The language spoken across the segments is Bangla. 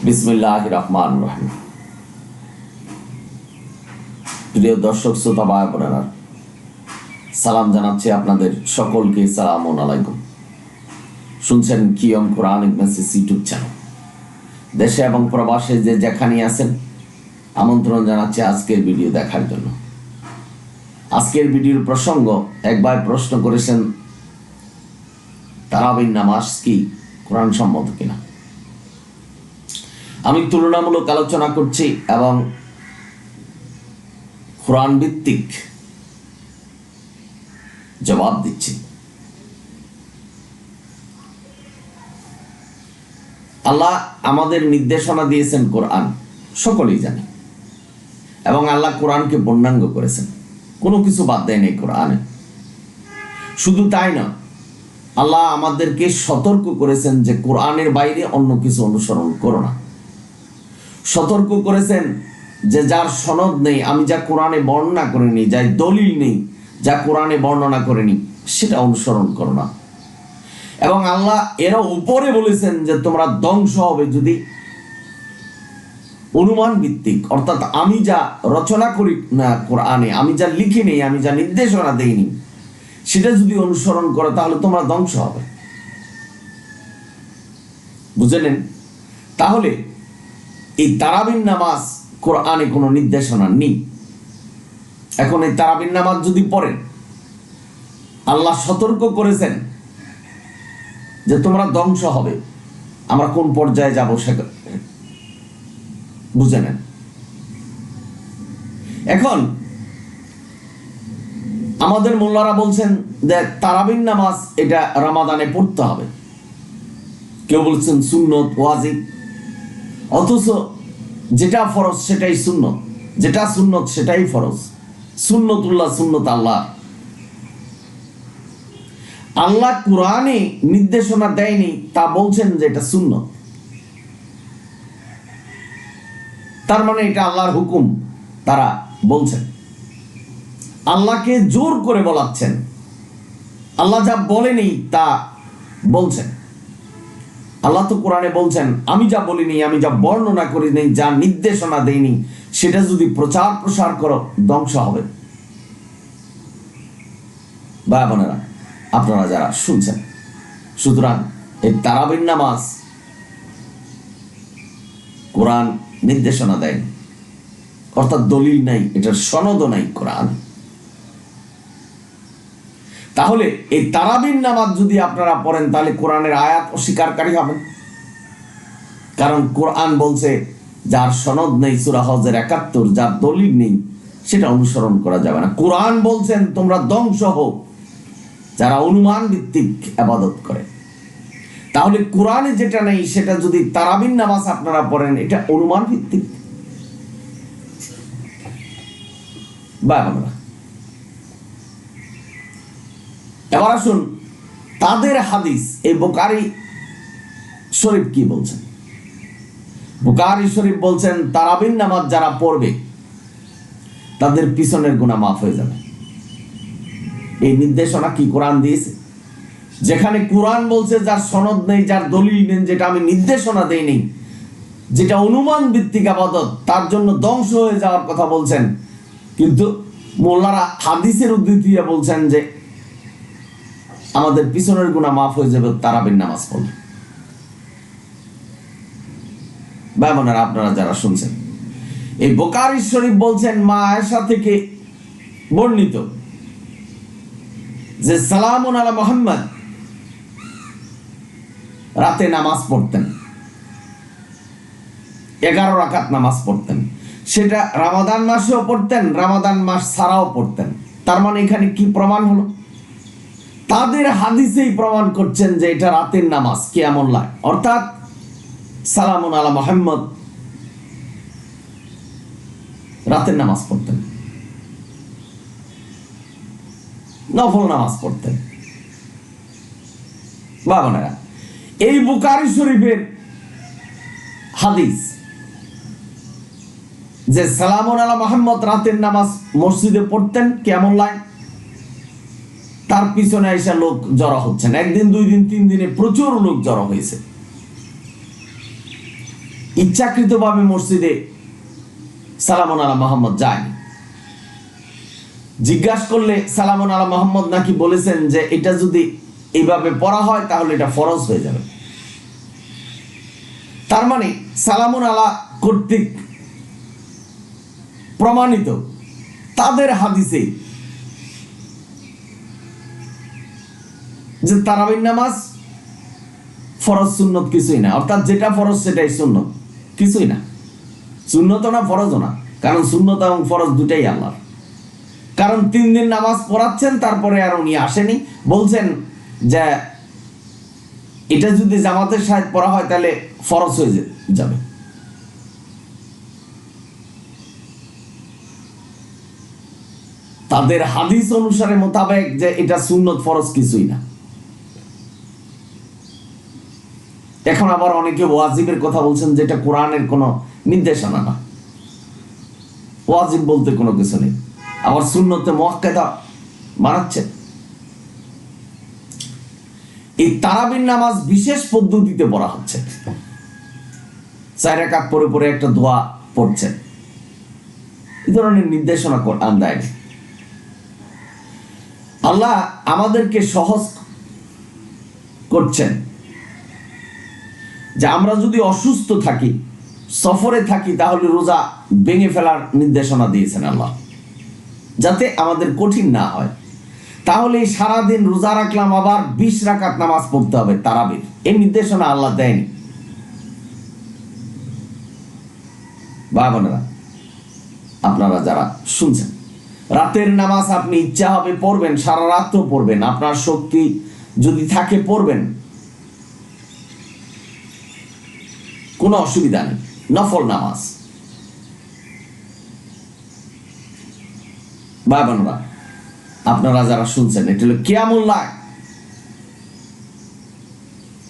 বিসমিল্লাহির রহমানির রহিম। প্রিয় দর্শক শ্রোতা ভাই বোনেরা, সালাম জানাচ্ছি আপনাদের সকলকে। সালামুন আলাইকুম। শুনছেন QM Quranic Messages YouTube channel. দেশে এবং প্রবাসে যে যেখানে আছেন, আমন্ত্রণ জানাচ্ছি আজকের ভিডিও দেখার জন্য। আজকের ভিডিওর প্রসঙ্গ, এক ভাই প্রশ্ন করেছেন, তারাবির নামাজ কি কোরআন সম্মত কিনা। আমি তুলনামূলক আলোচনা করছি এবং কোরআন ভিত্তিক জবাব দিচ্ছি। আল্লাহ আমাদের নির্দেশনা দিয়েছেন কোরআন, সকলেই জানে, এবং আল্লাহ কোরআনকে পূর্ণাঙ্গ করেছেন, কোনো কিছু বাদ দেয় নেই কোরআনে। শুধু তাই না, আল্লাহ আমাদেরকে সতর্ক করেছেন যে কোরআনের বাইরে অন্য কিছু অনুসরণ করো না। সতর্ক করেছেন যে যার সনদ নেই, আমি যা কোরআনে বর্ণনা করিনি, যার দলিল নেই, যা কোরআনে বর্ণনা করিনি, সেটা অনুসরণ করো না। এবং আল্লাহ এরা উপরে বলেছেন যে তোমরা ধ্বংস হবে যদি অনুমান ভিত্তিক, অর্থাৎ আমি যা রচনা করি না কোরআনে, আমি যা লিখি নেই, আমি যা নির্দেশনা দেইনি, সেটা যদি অনুসরণ করো তাহলে তোমরা ধ্বংস হবে। বুঝে নেন। তাহলে এই তারাবির নামাজ কোরআনে কোনো নির্দেশনা নেই। এখন এই তারাবির নামাজ যদি পড়েন, আল্লাহ সতর্ক করেছেন যে তোমরা ধ্বংস হবে। আমরা কোন পর্যায়ে যাব সেটা বুঝে নেন। এখন আমাদের মোল্লারা বলছেন যে তারাবির নামাজ এটা রমাদানে পড়তে হবে, কেউ বলছেন সুন্নত ওয়াজিব, অথচ যেটা ফরজ সেটাই সুন্নত, যেটা সুন্নত সেটাই ফরজ। সুন্নতুল্লাহ, সুন্নত আল্লাহ। আল্লাহ কোরআনে নির্দেশনা দেয়নি, তা বলছেন যে এটা সুন্নত, তার মানে এটা আল্লাহর হুকুম। তারা বলছেন, আল্লাহকে জোর করে বলাচ্ছেন, আল্লাহ যা বলেনি তা বলছেন। আল্লাহ তো কোরআনে বলছেন, আমি যা বলিনি, আমি যা বর্ণনা করি নেই, যা নির্দেশনা দেইনি, সেটা যদি প্রচার প্রসার করো ধ্বংস হবে। ভাই বোনেরা, আপনারা যারা শুনছেন, সুতরাং এই তারাবির নামাজ কোরআন নির্দেশনা দেয়, অর্থাৎ দলিল নাই, এটার সনদও নাই কোরআন। তাহলে এই তারাবির নামাজ যদি আপনারা পড়েন, তাহলে কোরআনের আয়াত অস্বীকারী হবেন। কারণ কোরআন বলছে যার সনদ নেই, সূরা হজের ৭১, যার দলিল নেই, সেটা অনুসরণ করা যাবে না। কোরআন বলছেন তোমরা ধ্বংস হোক যারা অনুমান ভিত্তিক ইবাদত করে। তাহলে কোরআনে যেটা নেই সেটা যদি তারাবির নামাজ আপনারা পড়েন, এটা অনুমান ভিত্তিক। এবার আসুন তাদের হাদিস, এই বুখারী শরীফ কি বলছেন। বুখারী শরীফ বলছেন তারাবির নামাজ যারা পড়বে তাদের পিছনের গুনাহ মাফ হয়ে যাবে। এই নির্দেশনা কি কোরআন দিয়েছে? যেখানে কোরআন বলছে যার সনদ নেই, যার দলিল নেই, যেটা আমি নির্দেশনা দেইনি, যেটা অনুমান ভিত্তিক ইবাদত, তার জন্য ধ্বংস হয়ে যাওয়ার কথা বলছেন, কিন্তু মোল্লারা হাদিসের উদ্ধৃতি দিয়ে বলছেন যে আমাদের পিছনের গুনাহ মাফ হয়ে যাবে তারাবির নামাজ পড়লে। ভাই বোনেরা, আপনারা যারা শুনছেন, এই বুখারী শরীফ বলছেন মা আয়েশা থেকে বর্ণিত যে সালামুন আলা মুহাম্মদ রাতে নামাজ পড়তেন, 11 রাকাত নামাজ পড়তেন। সেটা রমাদান মাসেও পড়তেন, রমাদান মাস ছাড়াও পড়তেন। তার মানে এখানে কি প্রমাণ হলো? তাদের হাদিসেই প্রমাণ করছেন যে এটা রাতের নামাজ, কিয়ামুল লাইল, অর্থাৎ সালামুন আলা মুহাম্মদ রাতের নামাজ পড়তেন, নফল নামাজ পড়তেন। বাবারা, এই বুখারী শরীফের হাদিস যে সালামুন আলা মুহাম্মদ রাতের নামাজ মসজিদে পড়তেন কিয়ামুল লাইল, তার পিছনে এসে লোক জড়ো হচ্ছেন। একদিন, 2 দিন, 3 দিনে প্রচুর লোক জড়ো হয়েছে। ইচ্ছাকৃতভাবে মসজিদে সালামুন আলা মোহাম্মদ যায়নি। জিজ্ঞাসা করলে সালামুন আলা মোহাম্মদ নাকি বলেছেন যে এটা যদি এইভাবে পড়া হয় তাহলে এটা ফরজ হয়ে যাবে। তার মানে সালামুন আলা কর্তৃক প্রমাণিত তাদের হাদিসে যে তারাবির নামাজ ফরজ সুন্নত কিছুই না, অর্থাৎ যেটা ফরজ সেটাই সুন্নত, কিছুই না। সুন্নত না ফরজও না, কারণ সুন্নত এবং ফরজ দুটাই আল্লাহর। কারণ 3 দিন নামাজ পড়াচ্ছেন, তারপরে আর উনি আসেনি, বলছেন যে এটা যদি জামাতের সাথে পড়া হয় তাহলে ফরজ হয়ে যাবে। তাদের হাদিস অনুসারে মোতাবেক যে এটা সুন্নত ফরজ কিছুই না। এখন আবার অনেকে ওয়াজিবের কথা বলছেন, যেটা কোরআনের কোনো নির্দেশনা না। ওয়াজিব বলতে কোনো কিছু নেই, আবার সুন্নতে মুআক্কাদা মানাচ্ছে। এই তারাবির নামাজ বিশেষ পদ্ধতিতে পড়া হচ্ছে। 4 রাকাত পরে পরে একটা দোয়া পড়ছেন, এই ধরনের নির্দেশনা কোরআন দেয়। আল্লাহ আমাদেরকে সহজ করছেন যে আমরা যদি অসুস্থ থাকি, সফরে থাকি, তাহলে রোজা ভেঙে ফেলার নির্দেশনা দিয়েছেন আল্লাহ, যাতে আমাদের কঠিন না হয়। তাহলে সারাদিন রোজা রাখলাম, আবার 20 রাকাত নামাজ পড়তে হবে তারাবির, এই নির্দেশনা আল্লাহ দেয়নি। বোনেরা, আপনারা যারা শুনছেন, রাতের নামাজ আপনি ইচ্ছা হবে পড়বেন, সারা রাতও পড়বেন, আপনার শক্তি যদি থাকে পড়বেন, কোনো অসুবিধা নেই। নফল নামাজ। বোনেরা, আপনারা যারা শুনছেন, এটা হলো কিয়ামুল লাইল,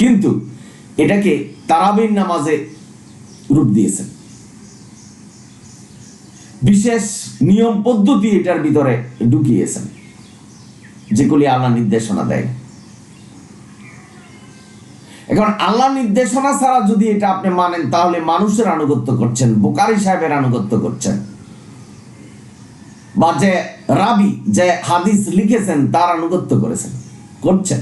কিন্তু এটাকে তারাবির নামাজে রূপ দিয়েছেন। বিশেষ নিয়ম পদ্ধতি এটার ভিতরে ঢুকিয়েছেন, যেগুলি আল্লাহ নির্দেশনা দেয়। এখন আল্লাহ নির্দেশনা ছাড়া যদি এটা আপনি মানেন, তাহলে মানুষের আনুগত্য করছেন, বুখারী সাহেবের আনুগত্য করছেন, বা যে রাবি যে হাদিস লিখেছেন তার আনুগত্য করছেন।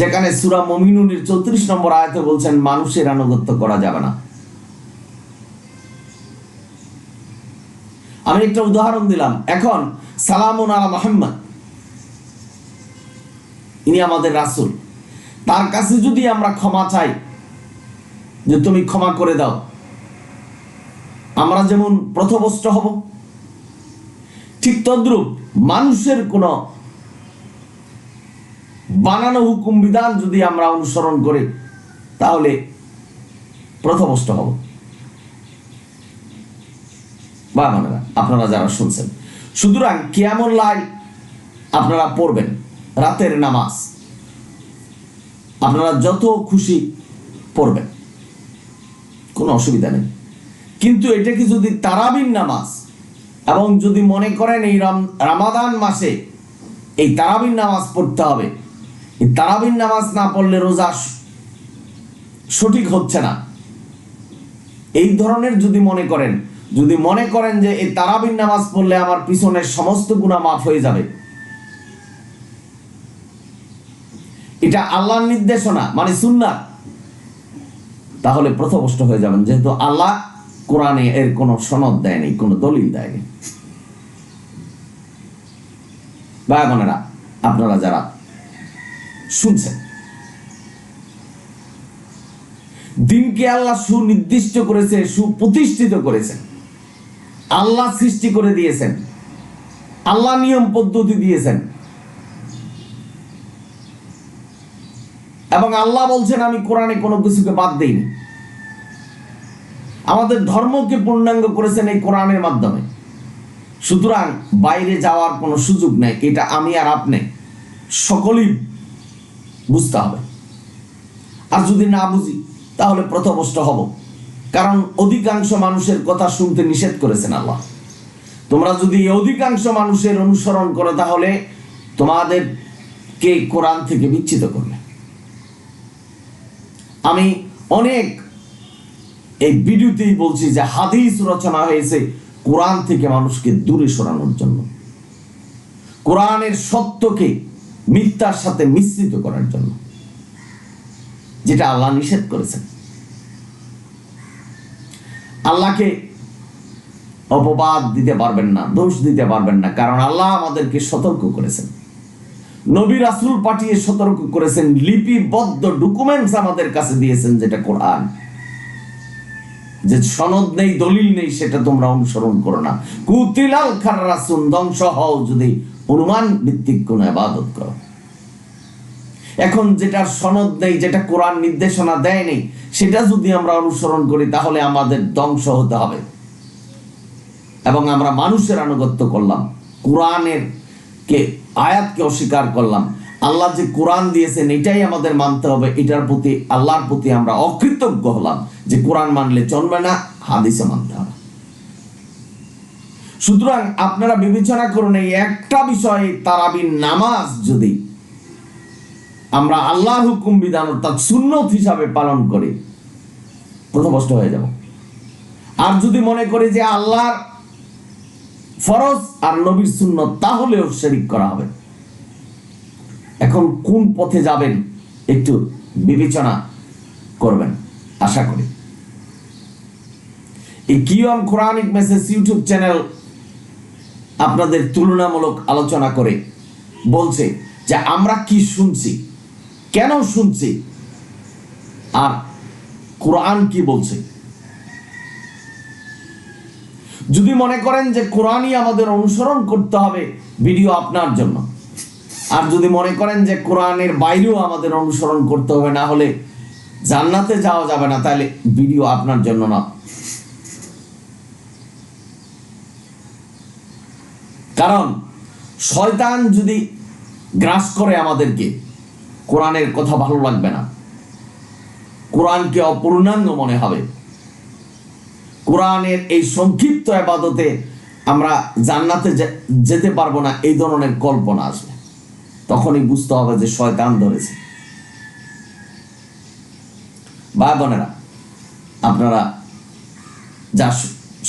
যেখানে সূরা মুমিনুনের 34 নম্বর আয়াতে বলছেন মানুষের আনুগত্য করা যাবে না। আমি একটা উদাহরণ দিলাম। এখন সালামুন আলা মুহাম্মদ, ইনি আমাদের রাসূল, তার কাছে যদি আমরা ক্ষমা চাই যে তুমি ক্ষমা করে দাও, আমরা যেমন পথভ্রষ্ট হব, ঠিক তদ্রূপ মানুষের কোন বানানো হুকুম বিধান যদি আমরা অনুসরণ করি, তাহলে পথভ্রষ্ট হব। আপনারা যারা শুনছেন, সুতরাং কিয়ামুল লাইল আপনারা পড়বেন, রাতের নামাজ আপনারা যত খুশি পড়বেন, কোনো অসুবিধা নেই। কিন্তু এটাকে যদি তারাবির নামাজ, এবং যদি মনে করেন এই রমাদান মাসে এই তারাবির নামাজ পড়তে হবে, এই তারাবির নামাজ না পড়লে রোজা সঠিক হচ্ছে না, এই ধরনের যদি মনে করেন যে এই তারাবির নামাজ পড়লে আমার পিছনের সমস্ত গুনাহ মাফ হয়ে যাবে, এটা আল্লাহর নির্দেশনা মানে সুন্নাত, তাহলে পথভ্রষ্ট হয়ে যাবেন। যেহেতু আল্লাহ কোরআনে এর কোনো সনদ দেয়নি, কোনো দলিল দেয়নি। বোনেরা, আপনারা যারা শুনছেন, দিনকে আল্লাহ সুনির্দিষ্ট করেছে, সুপ্রতিষ্ঠিত করেছেন, আল্লাহ সৃষ্টি করে দিয়েছেন, আল্লাহ নিয়ম পদ্ধতি দিয়েছেন, এবং আল্লাহ বলছেন আমি কোরআনে কোনো কিছুকে বাদ দেইনি। আমাদের ধর্মকে পূর্ণাঙ্গ করেছেন এই কোরআনের মাধ্যমে। সুতরাং বাইরে যাওয়ার কোনো সুযোগ নেই, এটা আমি আর আপনি সকলেই বুঝতে হবে। আর যদি না বুঝি তাহলে পথভ্রষ্ট হব, কারণ অধিকাংশ মানুষের কথা শুনতে নিষেধ করেছেন আল্লাহ। তোমরা যদি অধিকাংশ মানুষের অনুসরণ করো, তাহলে তোমাদেরকে কোরআন থেকে বিচ্ছিত করবে। আমি অনেক এই ভিডিওতেই বলছি যে হাদিস রচনা হয়েছে কোরআন থেকে মানুষকে দূরে সরানোর জন্য, কোরআনের সত্যকে মিথ্যার সাথে মিশ্রিত করার জন্য, যেটা আল্লাহ নিষেধ করেছেন। আল্লাহকে অপবাদ দিতে পারবেন না, দোষ দিতে পারবেন না, কারণ আল্লাহ আমাদেরকে সতর্ক করেছেন, নবী রাসূল পাঠিয়ে সতর্ক করেছেন, লিপিবদ্ধ ডকুমেন্টস আমাদের কাছে দিয়েছেন, যেটা কোরআন। যে সনদ নেই, দলিল নেই, সেটা তোমরা অনুসরণ করো না। কুতিলাল খাররাসুন, ধ্বংস হও যদি অনুমান ভিত্তিক কোন ইবাদত করো। এখন যেটার সনদ নেই, যেটা কোরআন নির্দেশনা দেয়নি, সেটা যদি আমরা অনুসরণ করি তাহলে আমাদের ধ্বংস হতে হবে। এবং আমরা মানুষের আনুগত্য করলাম, কোরআনের আয়াতকে অস্বীকার করলাম। আল্লাহ যে কোরআন দিয়েছেন এটাই আমাদের মানতে হবে, এটার প্রতি, আল্লাহর প্রতি আমরা অকৃতজ্ঞ হলাম যে কোরআন মানলে চলবে না, হাদিসে মানতে হবে। সুতরাং আপনারা বিবেচনা করুন, এই একটা বিষয়ে তারাবির নামাজ যদি আমরা আল্লাহর হুকুম বিধান অর্থাৎ সুন্নত হিসাবে পালন করি, পথভ্রষ্ট হয়ে যাব। আর যদি মনে করি যে আল্লাহর ফরজ আর নবীর সুন্নত, তাহলেও শিরক করা হবে। এখন কোন পথে যাবেন একটু বিবেচনা করবেন আশা করি। এই QM Quranic message YouTube channel আপনাদের তুলনামূলক আলোচনা করে বলছে যে আমরা কি শুনছি, কেন শুনছি, আর কোরআন কি বলছে। যদি মনে করেন যে কোরআনই আমাদের অনুসরণ করতে হবে, ভিডিও আপনার জন্য। আর যদি মনে করেন যে কোরআনের বাইরেও আমাদের অনুসরণ করতে হবে, না হলে জান্নাতে যাওয়া যাবে না, তাহলে ভিডিও আপনার জন্য না। কারণ শয়তান যদি গ্রাস করে আমাদেরকে, কোরআনের কথা ভালো লাগবে না, কোরআনকে অপূর্ণাঙ্গ মনে হবে, কোরআনের এই সংক্ষিপ্ত ইবাদতে আমরা জান্নাতে যেতে পারবো না, এই ধরনের কল্পনা আসবে। তখনই বুঝতে হবে যে শয়তান ধরেছে। ভাই বোনেরা, আপনারা যা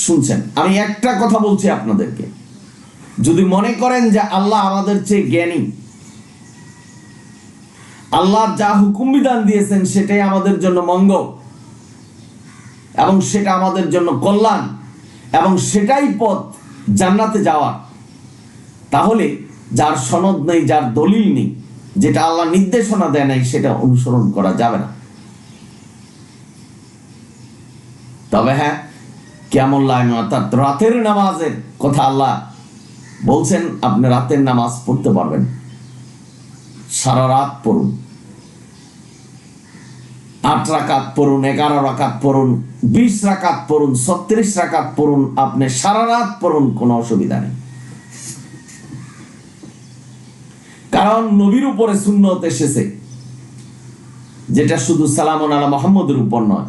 শুনছেন, আমি একটা কথা বলছি আপনাদেরকে, যদি মনে করেন যে আল্লাহ আমাদের চেয়ে জ্ঞানী, আল্লাহ যা হুকুম বিধান দিয়েছেন সেটাই আমাদের জন্য মঙ্গল এবং সেটা আমাদের জন্য কল্যাণ এবং সেটাই পথ জান্নাতে যাওয়ার, তাহলে যার সনদ নেই, যার দলিল নেই, যেটা আল্লাহ নির্দেশনা দেয় নাই, সেটা অনুসরণ করা যাবে না। তবে হ্যাঁ, কিয়ামুল লাইল অর্থাৎ রাতের নামাজের কথা আল্লাহ বলছেন, আপনি রাতের নামাজ পড়তে পারবেন, সারা রাত পড়ুন, 8 রাকাত পড়ুন, 11 রাকাত পড়ুন, 20 রাকাত পড়ুন, 36 রাকাত পড়ুন, আপনি সারা রাত পড়ুন, কোনো অসুবিধা নেই। কারণ নবীর উপরে সুন্নত এসেছে, যেটা শুধু সালামুন আলা মুহাম্মদের উপর নয়,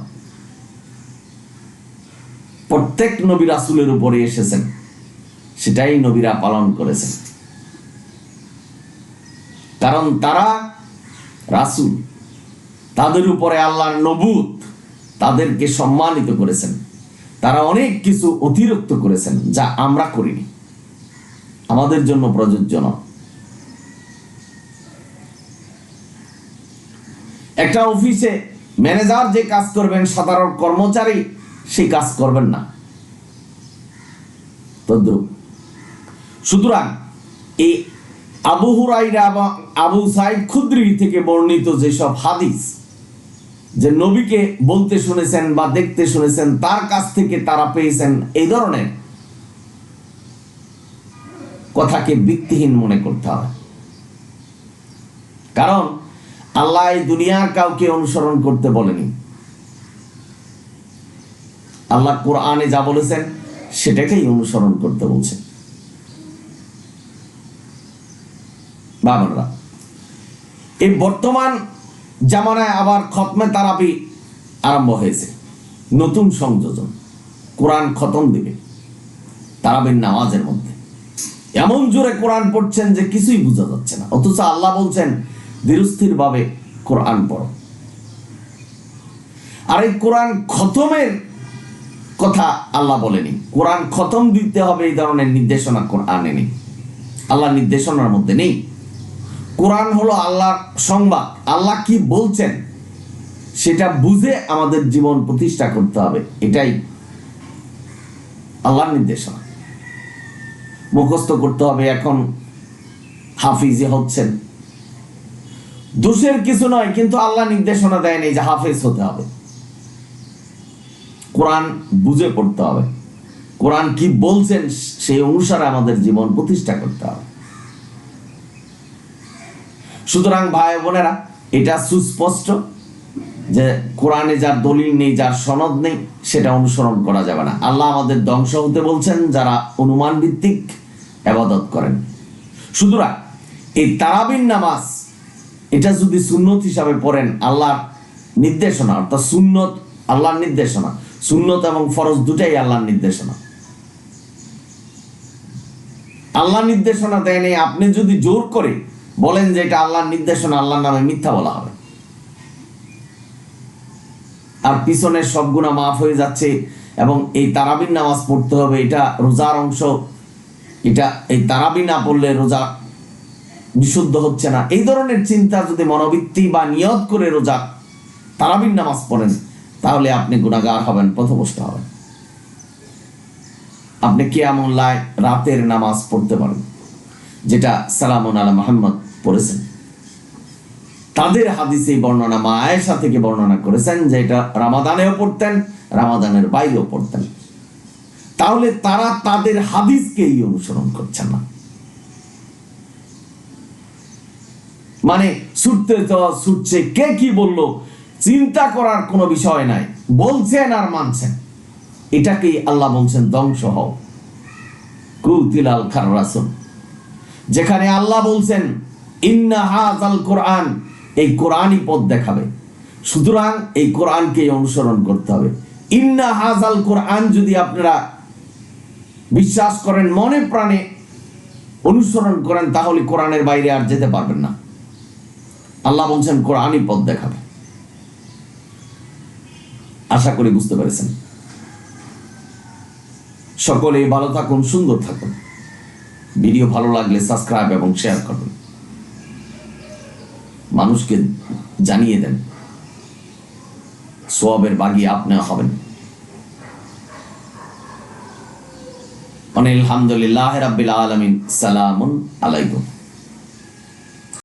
প্রত্যেক নবী রাসূলের উপরে এসেছেন, সেটাই নবীরা পালন করেছেন। কারণ তারা রাসূল, তাদের উপরে আল্লাহর নবুত তাদেরকে সম্মানিত করেছেন, তারা অনেক কিছু অতিরিক্ত করেছেন যা আমরা করিনি, আমাদের জন্য প্রযোজ্য নয়। একটা অফিসে ম্যানেজার যে কাজ করবেন, সাধারণ কর্মচারী সেই কাজ করবেন না, তদ্রুপ। সুতরাং এই আবু হুরায়রা এবং আবু সাঈদ খুদরি থেকে বর্ণিত যেসব হাদিস, যে নবীকে বলতে শুনেছেন বা দেখতে শুনেছেন, তার কাছ থেকে তারা পেয়েছেন, এই ধরনের কথাকে ভিত্তিহীন মনে করতে হবে। কারণ আল্লাহ এই দুনিয়ার কাউকে অনুসরণ করতে বলেনি। আল্লাহ কোরআনে যা বলেছেন সেটাকেই অনুসরণ করতে বলছেন। বাবারা, এই বর্তমান জামানায় আবার খতমে তারাবি আরম্ভ হয়েছে, নতুন সংযোজন, কোরআন খতম দিবে তারাবির নামাজের মধ্যে। এমন জোরে কোরআন পড়ছেন যে কিছুই বোঝা যাচ্ছে না, অথচ আল্লাহ বলছেন ধীরস্থির ভাবে কোরআন পড়ো। আর এই কোরআন খতমের কথা আল্লাহ বলেনি। কোরআন খতম দিতে হবে এই ধরনের নির্দেশনা কোরআনে নেই, আল্লাহর নির্দেশনার মধ্যে নেই। কোরআন হলো আল্লাহর সংবাদ, আল্লাহ কি বলছেন সেটা বুঝে আমাদের জীবন প্রতিষ্ঠা করতে হবে, এটাই আল্লাহর নির্দেশনা। মুখস্থ করতে হবে, এখন হাফিজে হচ্ছেন, দোষের কিছু নয়, কিন্তু আল্লাহ নির্দেশনা দেয়নি যে হাফিজ হতে হবে। কোরআন বুঝে পড়তে হবে, কোরআন কি বলছেন সেই অনুসারে আমাদের জীবন প্রতিষ্ঠা করতে হবে। সুতরাং ভাই বোনেরা, এটা সুস্পষ্ট যে কোরআনে যার দলিল নেই, যার সনদ নেই, সেটা অনুসরণ করা যাবে না। আল্লাহ আমাদের ধ্বংস হতে বলছেন যারা অনুমান ভিত্তিক ইবাদত করেন। সুতরাং এই তারাবির নামাজ, এটা যদি সুন্নত হিসাবে পড়েন, আল্লাহর নির্দেশনা, অর্থাৎ সুন্নত আল্লাহর নির্দেশনা, সুন্নত এবং ফরজ দুটাই আল্লাহর নির্দেশনা। আল্লাহর নির্দেশনা দেয়নি, আপনি যদি জোর করে বলেন যে এটা আল্লাহর নির্দেশনা, আল্লাহর নামে মিথ্যা বলা হবে, আর পিছনের সব গুনাহ মাফ হয়ে যাচ্ছে এবং এই তারাবির নামাজ পড়তে হবে, এটা রোজার অংশ, এটা এই তারাবি না পড়লে রোজা বিশুদ্ধ হচ্ছে না, এই ধরনের চিন্তা যদি মনোবৃত্তি বা নিয়ত করে রোজা তারাবির নামাজ পড়েন, তাহলে আপনি গুনাহগার হবেন, পথভ্রষ্ট হবেন। আপনি কিয়ামুল লাইল, রাতের নামাজ পড়তে পারেন, যেটা সালামুন আলা মুহাম্মদ পড়েছেন। তাদের হাদিসে বর্ণনা মা আয়েশা থেকে বর্ণনা করেছেন যে এটা রমাদানেও পড়তেন, রমাদানের বাইরেও পড়তেন। তাহলে তারা তাদের হাদিসকেই অনুসরণ করছেন না, মানে ছুটতে তো ছুটছে, কে কি বললো চিন্তা করার কোনো বিষয় নাই, বলছেন আর মানছেন। এটাকেই আল্লাহ বলছেন ধ্বংস হও, কুতিলাল খাররাসুন। যেখানে আল্লাহ বলছেন ইন্না হাযাল কোরআন, এই কোরআনই পথ দেখাবে, সুতরাং এই কোরআনকে অনুসরণ করতে হবে। ইন্না হাযাল কোরআন যদি আপনারা বিশ্বাস করেন, মনে প্রাণে অনুসরণ করেন, তাহলে কোরআনের বাইরে আর যেতে পারবেন না। আল্লাহ বলছেন কোরআনই পথ দেখাবে। আশা করি বুঝতে পেরেছেন। সকলেই ভালো থাকুন, সুন্দর থাকুন। ভিডিও ভালো লাগলে সাবস্ক্রাইব এবং শেয়ার করুন, মানুষকে জানিয়ে দেন, সওয়াবের বাগী আপনি হবেন। আলহামদুলিল্লাহি রাব্বিল আলামিন। সালামুন আলাইকুম।